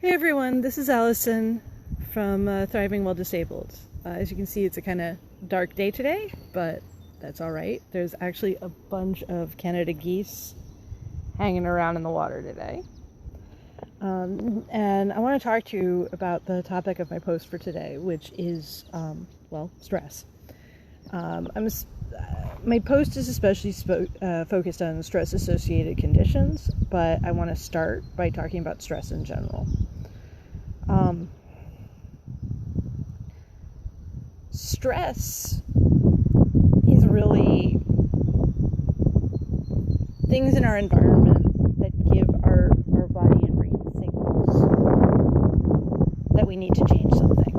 Hey everyone, this is Allison from Thriving While Disabled. As you can see, it's a kind of dark day today, but that's all right. There's actually a bunch of Canada geese hanging around in the water today. And I want to talk to you about the topic of my post for today, which is, stress. My post is especially focused on stress-associated conditions, but I want to start by talking about stress in general. Stress is really things in our environment that give our body and brain signals that we need to change something.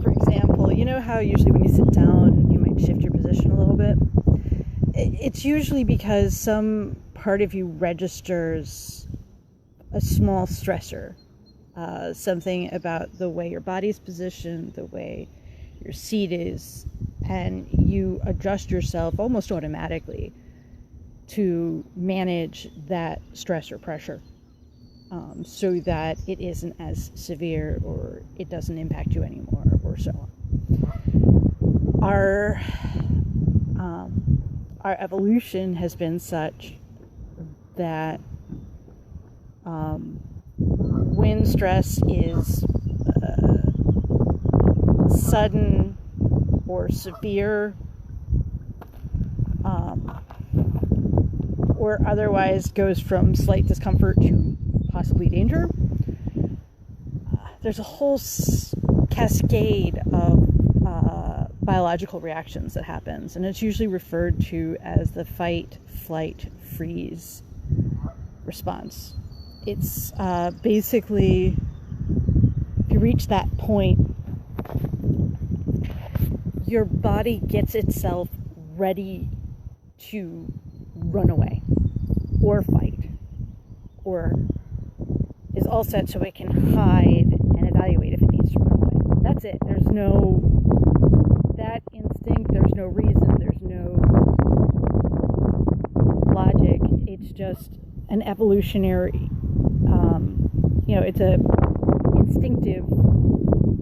For example, you know how usually when you sit down, you might shift your position a little bit? It's usually because some part of you registers a small stressor. Something about the way your body's positioned, the way your seat is, and you adjust yourself almost automatically to manage that stress or pressure, so that it isn't as severe or it doesn't impact you anymore, or so on. Our evolution has been such that when stress is sudden or severe, or otherwise goes from slight discomfort to possibly danger, there's a whole cascade of biological reactions that happens, and it's usually referred to as the fight, flight, freeze response. It's basically, if you reach that point, your body gets itself ready to run away or fight, or is all set so it can hide and evaluate if it needs to run away. That's it. There's no that instinct, there's no reason, there's no logic. It's just an evolutionary it's a instinctive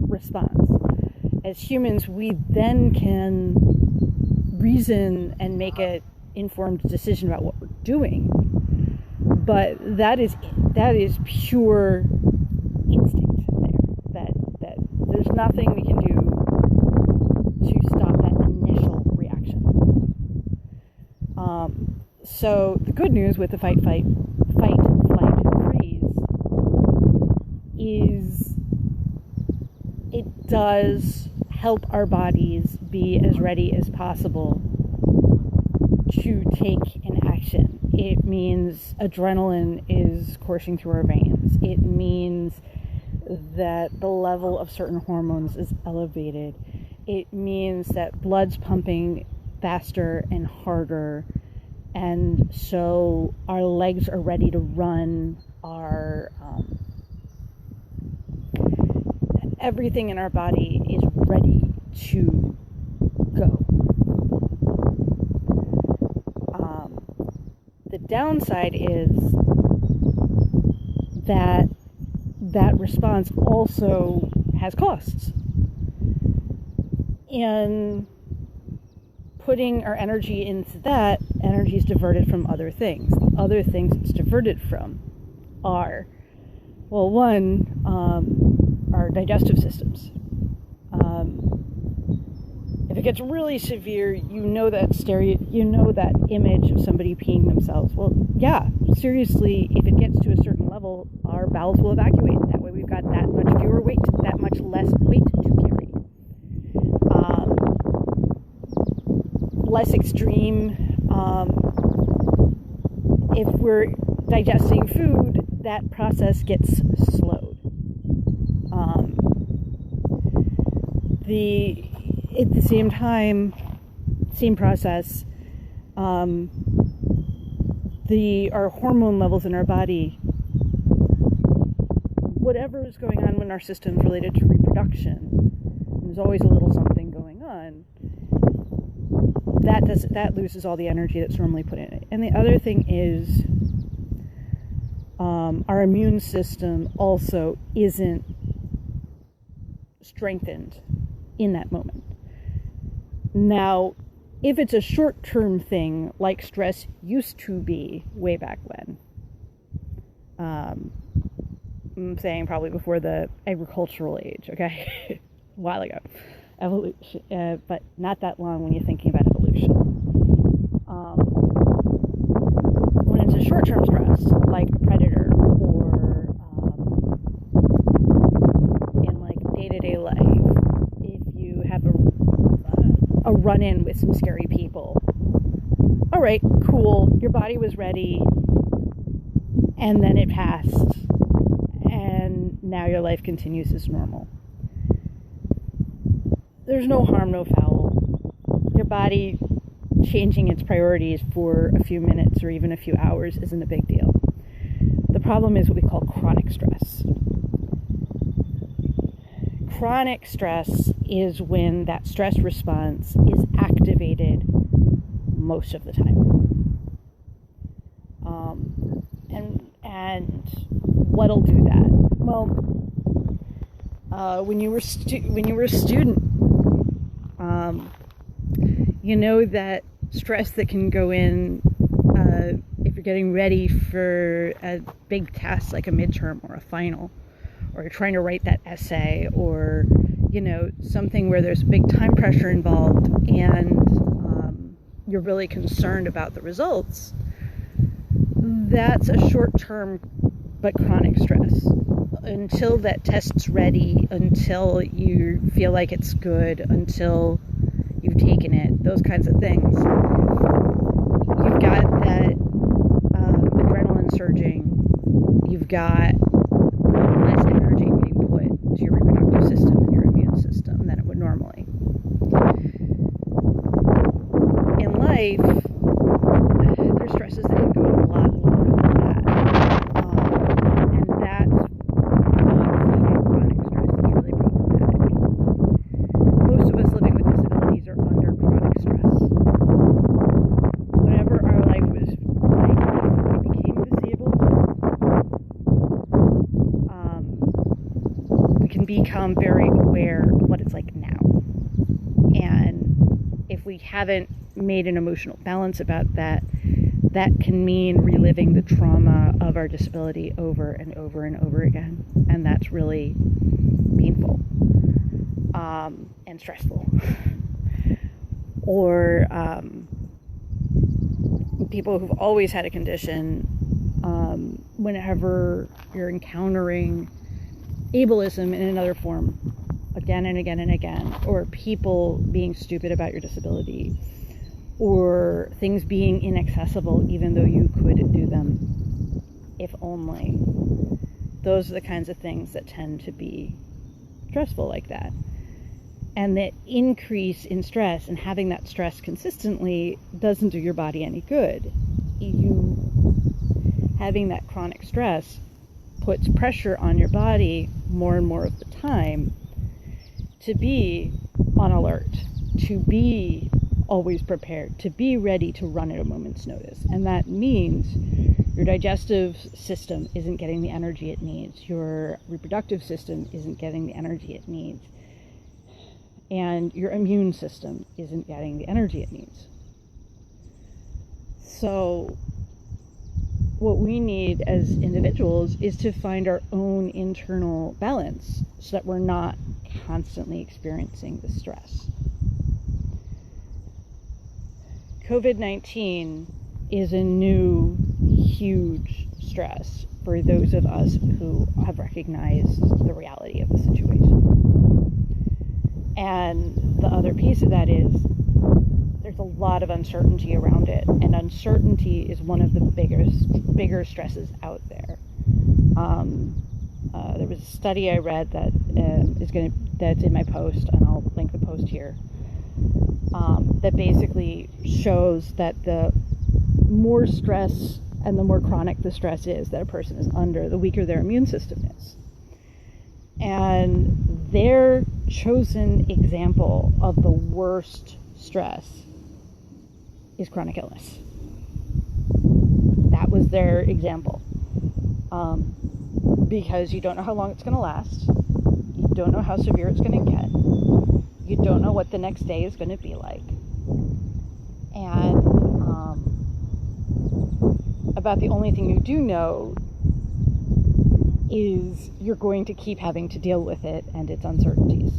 response. As humans, we then can reason and make an informed decision about what we're doing, but that is pure instinct there. That there's nothing we can do to stop that initial reaction. So the good news with the fight, flight, freeze is it does help our bodies be as ready as possible to take an action. It means adrenaline is coursing through our veins. It means that the level of certain hormones is elevated. It means that blood's pumping faster and harder, and so our legs are ready to run, our everything in our body is ready to go. The downside is that response also has costs. And putting our energy into that, energy is diverted from other things. The other things it's diverted from are, one, our digestive systems. If it gets really severe, you know that image of somebody peeing themselves. Well, yeah, seriously, if it gets to a certain level, our bowels will evacuate. That way we've got that much less weight to carry. Less extreme, if we're digesting food, that process gets slowed. At the same time, same process, our hormone levels in our body, whatever is going on in our systems related to reproduction, there's always a little something going on, that loses all the energy that's normally put in it. And the other thing is our immune system also isn't strengthened in that moment. Now, if it's a short-term thing like stress used to be way back when, I'm saying probably before the agricultural age, okay, a while ago, evolution, but not that long when you're thinking about evolution. When it's a short-term stress, like a predator, or in like day-to-day life, if you have a run-in with some scary people, all right, cool, your body was ready, and then it passed, and now your life continues as normal. There's no harm, no foul. Your body changing its priorities for a few minutes or even a few hours isn't a big deal. The problem is what we call chronic stress. Chronic stress is when that stress response is activated most of the time. And what'll do that? Well, when you were a student, you know that stress that can go in if you're getting ready for a big test like a midterm or a final, or you're trying to write that essay, or something where there's big time pressure involved, and you're really concerned about the results. That's a short-term but chronic stress. Until that test's ready, until you feel like it's good, until you've taken it, those kinds of things. You've got that adrenaline surging. You've got less energy being put to your reproductive system and your immune system than it would normally. In life, there's stresses that can go a lot longer than that. And that's chronic stress that's really problematic. Most of us living with disabilities are under chronic stress. Whatever our life was like before we became disabled, we can become very aware of what it's like now. And if we haven't made an emotional balance about that, that can mean reliving the trauma of our disability over and over and over again. And that's really painful and stressful. Or people who've always had a condition, whenever you're encountering ableism in another form again and again and again, or people being stupid about your disability, or things being inaccessible even though you could do them, if only. Those are the kinds of things that tend to be stressful like that. And the increase in stress and having that stress consistently doesn't do your body any good. Having that chronic stress puts pressure on your body more and more of the time to be on alert, to be always prepared, to be ready to run at a moment's notice. And that means your digestive system isn't getting the energy it needs, your reproductive system isn't getting the energy it needs, and your immune system isn't getting the energy it needs. So what we need as individuals is to find our own internal balance so that we're not constantly experiencing the stress. COVID-19 is a new, huge stress for those of us who have recognized the reality of the situation. And the other piece of that is there's a lot of uncertainty around it, and uncertainty is one of the bigger stresses out there. There was a study I read that that's in my post, and I'll link the post here, that basically shows that the more stress and the more chronic the stress is that a person is under, the weaker their immune system is. And their chosen example of the worst stress is chronic illness. That was their example. because you don't know how long it's going to last. You don't know how severe it's going to get. You don't know what the next day is going to be like. And about the only thing you do know is you're going to keep having to deal with it and its uncertainties.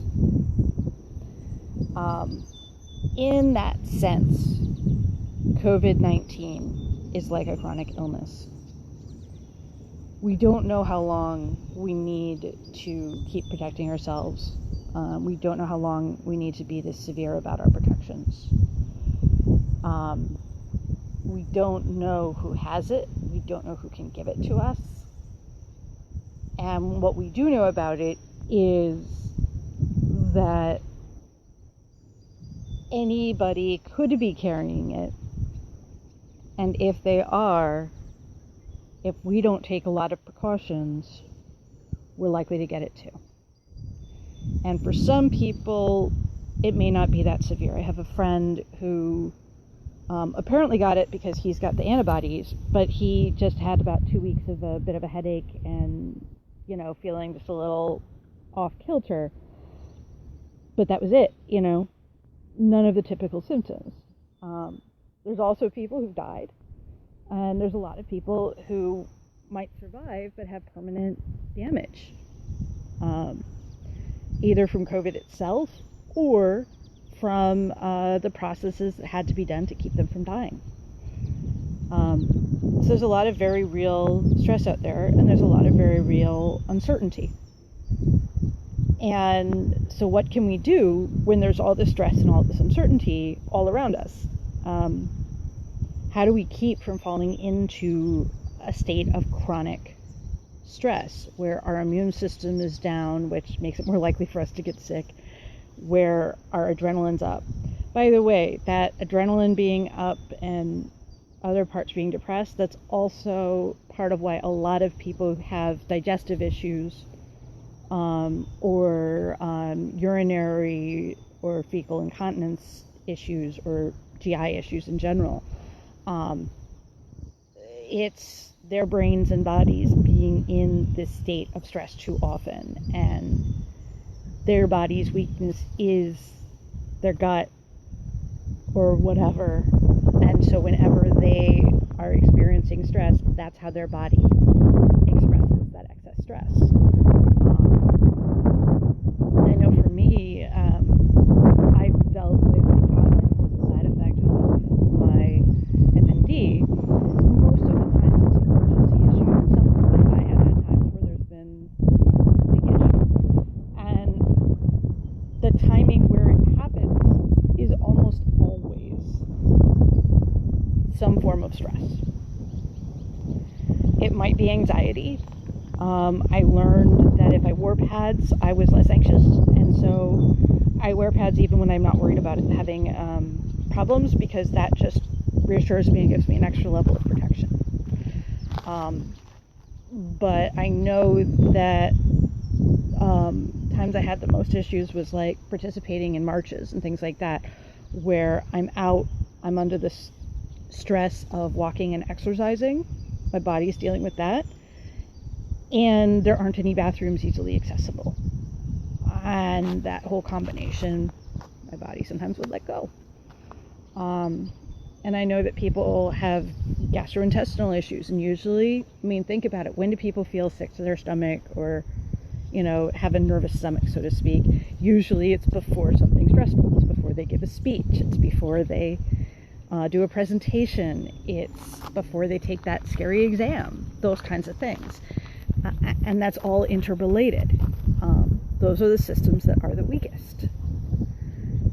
In that sense, COVID-19 is like a chronic illness. We don't know how long we need to keep protecting ourselves. We don't know how long we need to be this severe about our protections. We don't know who has it. We don't know who can give it to us. And what we do know about it is that anybody could be carrying it. And if they are, if we don't take a lot of precautions, we're likely to get it too. And for some people, it may not be that severe. I have a friend who apparently got it because he's got the antibodies, but he just had about 2 weeks of a bit of a headache and, feeling just a little off kilter. But that was it, none of the typical symptoms. There's also people who've died, and there's a lot of people who might survive but have permanent damage, either from COVID itself or from the processes that had to be done to keep them from dying. So there's a lot of very real stress out there, and there's a lot of very real uncertainty. And so what can we do when there's all this stress and all this uncertainty all around us? How do we keep from falling into a state of chronic stress where our immune system is down, which makes it more likely for us to get sick, where our adrenaline's up? By the way, that adrenaline being up and other parts being depressed, that's also part of why a lot of people who have digestive issues or urinary or fecal incontinence issues or GI issues in general, it's their brains and bodies being in this state of stress too often, and their body's weakness is their gut or whatever. And so whenever they are experiencing stress, that's how their body expresses that excess stress. I know for me, I've dealt with incontinence as a side effect of my FND. Most of the times it's an emergency issue. But I have had times where there's been a big issue. And the timing where it happens is almost always some form of stress. It might be anxiety. I learned that if I wore pads, I was less anxious, and so I wear pads even when I'm not worried about it having problems, because that just reassures me and gives me an extra level of protection. But I know that times I had the most issues was like participating in marches and things like that, where I'm under this stress of walking and exercising. My body's dealing with that, and there aren't any bathrooms easily accessible, and that whole combination, my body sometimes would let go. And I know that people have gastrointestinal issues, and usually, think about it, when do people feel sick to their stomach or have a nervous stomach, so to speak? Usually it's before something stressful. It's before they give a speech. It's before they do a presentation. It's before they take that scary exam, those kinds of things. And that's all interrelated. Those are the systems that are the weakest.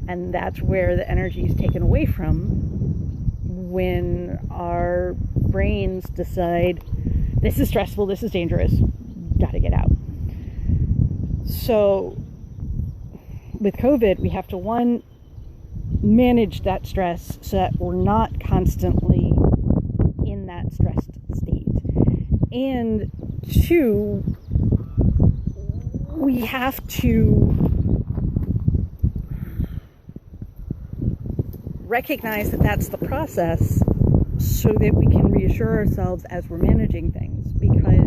And that's where the energy is taken away from when our brains decide, this is stressful, this is dangerous, gotta get out. So with COVID, we have to, one, manage that stress so that we're not constantly in that stressed state. And two, we have to recognize that that's the process so that we can reassure reassure ourselves as we're managing things, because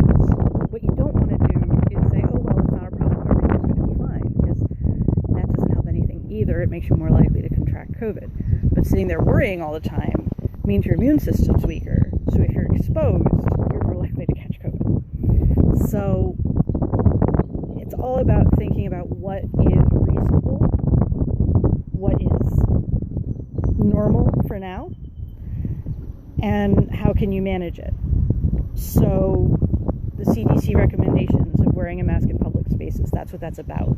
what you don't want to do is say, oh, well, it's not a problem, everything's going to be fine, because that doesn't help anything either. It makes you more likely to contract COVID. But sitting there worrying all the time means your immune system's weaker. So if you're exposed, you're more likely to catch COVID. So it's all about thinking about what is reasonable, what is normal for now, and how can you manage it. So the CDC recommendations of wearing a mask in public spaces, that's what that's about.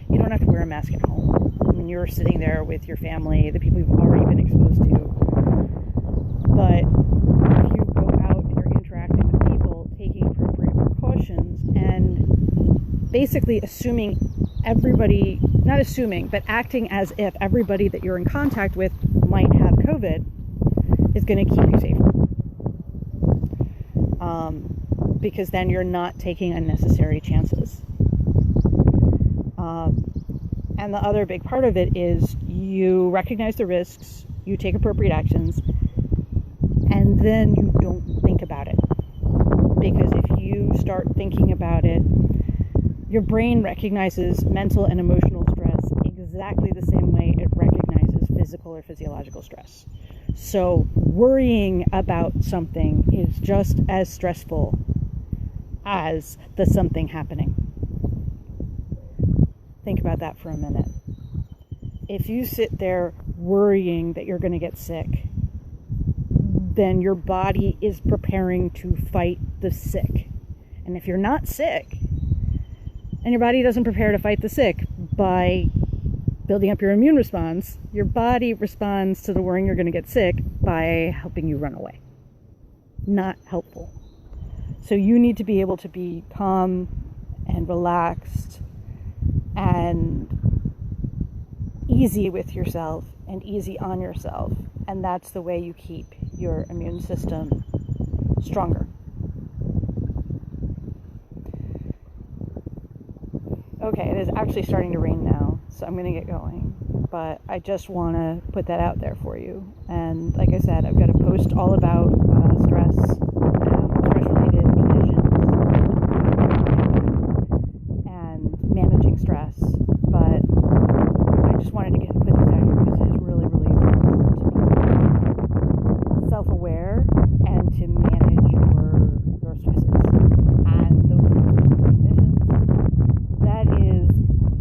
You don't have to wear a mask at home. When you're sitting there with your family, the people you've already been exposed to. But if you go out and you're interacting with people, taking appropriate precautions, and basically assuming everybody, not assuming, but acting as if everybody that you're in contact with might have COVID, is going to keep you safer. Because then you're not taking unnecessary chances. And the other big part of it is you recognize the risks, you take appropriate actions, and then you don't think about it. Because if you start thinking about it, your brain recognizes mental and emotional stress exactly the same way it recognizes physical or physiological stress. So worrying about something is just as stressful as the something happening. Think about that for a minute. If you sit there worrying that you're going to get sick, then your body is preparing to fight the sick. And if you're not sick, and your body doesn't prepare to fight the sick by building up your immune response, your body responds to the worrying you're going to get sick by helping you run away. Not helpful. So you need to be able to be calm and relaxed and easy with yourself and easy on yourself. And that's the way you keep your immune system stronger. Okay, it is actually starting to rain now, so I'm going to get going. But I just want to put that out there for you. And like I said, I've got a post all about stress, stress-related conditions, and managing stress. But I just wanted to put this out here because it is really, really important to be self-aware and to manage your stresses and those conditions. That is,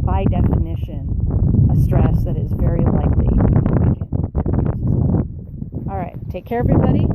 by definition, a stress that is very likely to weaken your immune system. All right, take care, everybody.